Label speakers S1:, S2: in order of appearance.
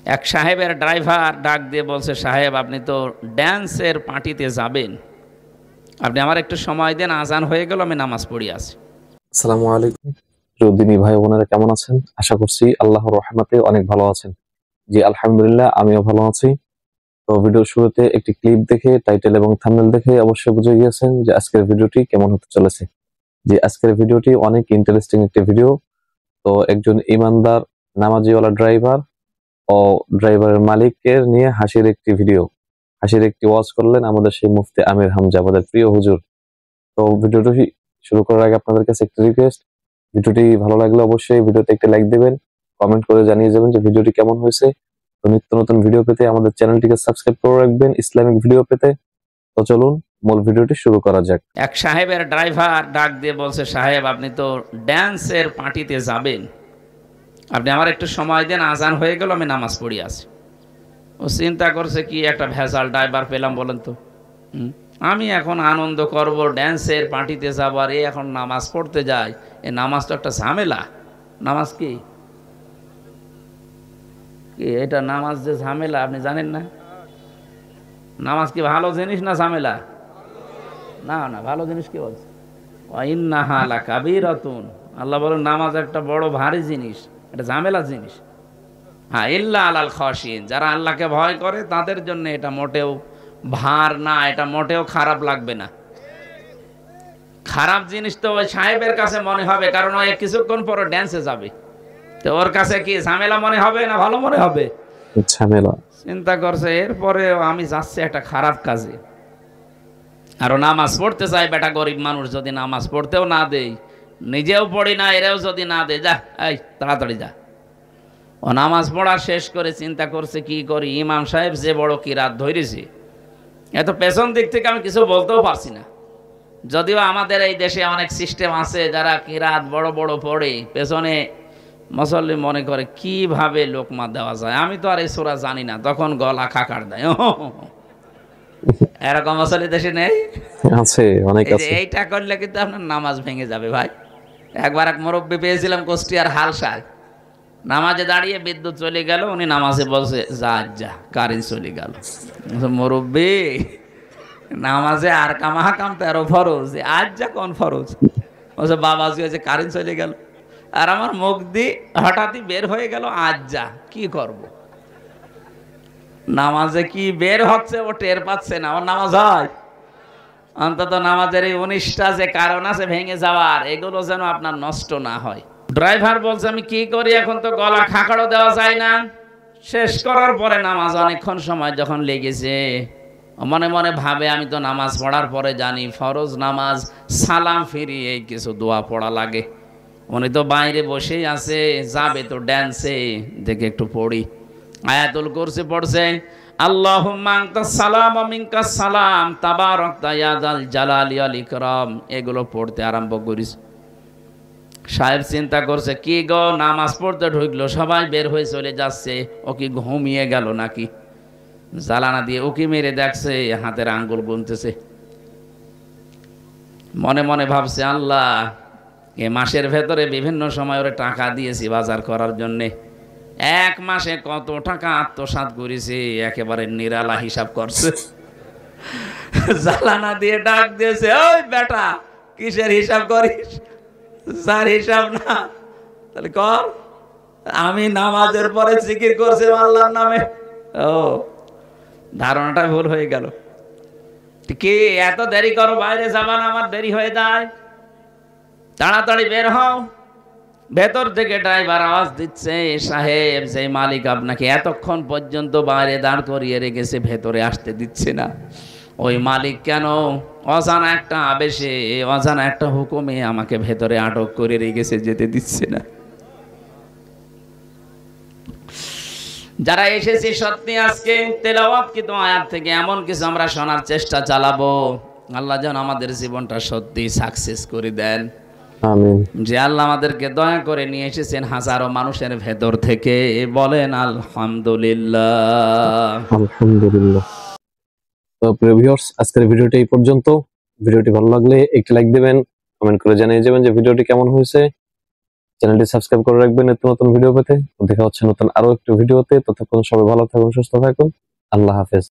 S1: এক সাহেবের ড্রাইভার ডাক দিয়ে বলছে, সাহেব আপনি তো ড্যান্সের পার্টিতে যাবেন, আপনি আমার একটু সময় দেন, আজান হয়ে গেল, আমি নামাজ পড়ি আছি।
S2: আসসালামু আলাইকুম। প্রিয় দিনী ভাই বোনেরা, কেমন আছেন? আশা করছি আল্লাহর রহমতে অনেক ভালো আছেন। জি আলহামদুলিল্লাহ, আমিও ভালো আছি। তো ভিডিওর শুরুতে একটি ক্লিপ দেখে, টাইটেল এবং থাম্বনেল দেখে অবশ্যই বুঝে গিয়েছেন যে আজকের ভিডিওটি কেমন হতে চলেছে। যে আজকের ভিডিওটি অনেক ইন্টারেস্টিং একটি ভিডিও। তো একজন ইমানদার নামাজিওয়ালা ড্রাইভার ও ড্রাইভারের মালিকের নিয়ে হাসির একটি ভিডিও, হাসির একটি ওয়াজ করলেন আমাদের সেই মুফতি আমির হামজা, আমাদের প্রিয় হুজুর। তো ভিডিওটি শুরু করার আগে আপনাদের কাছে একটি রিকোয়েস্ট, ভিডিওটি ভালো লাগলে অবশ্যই ভিডিওতে একটা লাইক দিবেন, কমেন্ট করে জানিয়ে যাবেন যে ভিডিওটি কেমন হয়েছে। তো নিত্য নতুন ভিডিও পেতে আমাদের চ্যানেলটিকে সাবস্ক্রাইব করে রাখবেন ইসলামিক ভিডিও পেতে। তো চলুন মূল ভিডিওটি শুরু করা যাক।
S1: এক সাহেবের ড্রাইভার ডাক দিয়ে বলছে, সাহেব আপনি তো ড্যান্সের পার্টিতে যাবেন, আপনি আমার একটু সময় দেন, আজান হয়ে গেল, আমি নামাজ পড়ি আছি। ও চিন্তা করছে, কি একটা ভেজাল ড্রাইভার পেলাম বলেন তো। আমি এখন আনন্দ করব, ড্যান্সের পার্টিতে যাব, আর এখন নামাজ পড়তে যাই, এ নামাজ তো একটা ঝামেলা। নামাজ কি এটা? নামাজ যে ঝামেলা আপনি জানেন না? নামাজ কি ভালো জিনিস না ঝামেলা? না না, ভালো জিনিস কি বলছে? ওয়াইন্নাহা লাকাবীরাতুন, আল্লাহ বলেন নামাজ একটা বড় ভারী জিনিস, এটা ঝামেলা জিনিস। হ্যাঁ, ইল্লা আলাল খাশিন, যারা আল্লাহকে ভয় করে তাদের জন্য এটা মোটেও ভার না, এটা মোটেও খারাপ লাগবে না। খারাপ জিনিস তো ওই সাহেবের কাছে মনে হবে, কারণ ওই কিছুক্ষণ পরে ড্যান্সে যাবে। তো ওর কাছে কি ঝামেলা মনে হবে না ভালো মনে হবে?
S2: ঝামেলা।
S1: চিন্তা করছে, এরপরে আমি যাচ্ছি একটা খারাপ কাজে, আরো নামাজ পড়তে চাই। বেটা গরিব মানুষ, যদি নামাজ পড়তেও না দেই, নিজেও পড়ি না, এরাও যদি না দেয়, যা এই তাড়াতাড়ি যা। ও নামাজ পড়া শেষ করে চিন্তা করছে, কি করি, ইমাম সাহেব যে বড় কিরাত ধরেছে, এত পেছন দিক থেকে আমি কিছু বলতেও পারছি না। যদিও আমাদের এই দেশে অনেক সিস্টেম আছে, যারা কিরাত বড় বড় পড়ে, পেছনে মুসল্লি মনে করে কিভাবে লোকমা দেওয়া যায়। আমি তো আর এই সূরা জানি না, তখন গলা খাকার দেয়। এরকম মুসল্লি দেশে নেই?
S2: আছে, অনেক
S1: এই যে
S2: আছে।
S1: এইটা করলে কিন্তু আপনার নামাজ ভেঙে যাবে ভাই। একবার এক মুরব্বী পেয়েছিলাম কুষ্টিয়ার হালসায়, নামাজে দাঁড়িয়ে বিদ্যুৎ চলে গেল, উনি নামাজে বলছে যা যা কারেন্ট চলে গেল। মুরব্বী, নামাজে আর কামাহাকাম 13 ফরজ, আজ যা কোন ফরজ? বলছে বাবাজি হয়েছে কারেন্ট চলে গেল, আর আমার মুখ দিয়ে হঠাৎই বের হয়ে গেল আজ যা, কি করব? নামাজে কি বের হচ্ছে ও টের পাচ্ছে না, ওর নামাজ হয়। অন্তত নামাজের এই 19টা যে কারণ আছে ভেঙে যাওয়ার, এগুলো যেন আপনার নষ্ট না হয়। ড্রাইভার বলছে, আমি কি করি, এখন তো গলা খাকাড়ও দেওয়া যায় না। শেষ করার পরে নামাজ অনেকক্ষণ সময় যখন লেগেছে, মনে মনে ভাবে, আমি তো নামাজ পড়ার পরে জানি ফরজ নামাজ সালাম ফিরিয়ে কিছু দোয়া পড়া লাগে। উনি তো বাইরে বসেই আছে, যাবে তো ড্যান্সে, দেখে একটু পড়ি। আয়াতুল কুরসি পড়ছে, আল্লাহুম্মা আনতাস সালাম ওয়া মিনকাস সালাম তাবারাকতা ইয়া যাল জালালি ওয়াল ইকরাম, এগুলো পড়তে আরম্ভ করিস। সাহেব চিন্তা করছে, কি গো, নামাজ পড়তে ঢুকলো, সবাই বের হয়ে চলে যাচ্ছে, ও কি ঘুমিয়ে গেল নাকি? জ্বালানা দিয়ে উকি মেরে দেখছে, হাতের আঙ্গুল গুনতেছে। মনে মনে ভাবছে, আল্লাহ, এ মাসের ভেতরে বিভিন্ন সময় ওরে টাকা দিয়েছি বাজার করার জন্যে, এক মাসে কত টাকা আত্মসাৎ করেছে, একেবারে নিরালা হিসাব করছে। জ্বালানা দিয়ে ডাক দিয়েছে, ওই বেটা, কিসের হিসাব করিস? যার হিসাব না, তাহলে কর। আমি নামাজের পরে জিকির করছি আল্লাহর নামে। ও, ধারণাটা ভুল হয়ে গেল। কি এত দেরি করো, বাইরে যাবা না, আমার দেরি হয়ে যায়, তাড়াতাড়ি বের হও। ভেতর থেকে ড্রাইভার আওয়াজ দিচ্ছে, সাহেব, যে মালিক আপনাকে এতক্ষণ পর্যন্ত বাইরে দাঁড় করিয়ে রেখেছে, ভেতরে আসতে দিচ্ছে না, ওই মালিক কেন অজানা একটা আবেশে, অজানা একটা হুকুমে আমাকে ভেতরে আটক করে রেখেছে, যেতে দিচ্ছে না। যারা এসেছি সত্যি আজকে তেলাওয়াতকৃত আয়াত থেকে এমন কিছু আমরা শোনার চেষ্টা চালাবো, আল্লাহ যেন আমাদের জীবনটা সত্যি সাকসেস করে দেন।
S2: আমিন।
S1: যে আল্লাহ আমাদেরকে দয়া করে নিয়ে এসেছেন হাজারো মানুষের ভেতর থেকে, বলেন আলহামদুলিল্লাহ।
S2: আলহামদুলিল্লাহ। তো প্রিয় ভিউয়ার্স, আজকের ভিডিওটি এই পর্যন্ত। ভিডিওটি ভালো লাগলে একটি লাইক দিবেন, কমেন্ট করে জানিয়ে যাবেন যে ভিডিওটি কেমন হয়েছে। চ্যানেলটি সাবস্ক্রাইব করে রাখবেন নিত্য নতুন ভিডিও পেতে। দেখা হচ্ছে নতুন আরো একটি ভিডিওতে। ততক্ষণ সবাই ভালো থাকুন, সুস্থ থাকুন। আল্লাহ হাফেজ।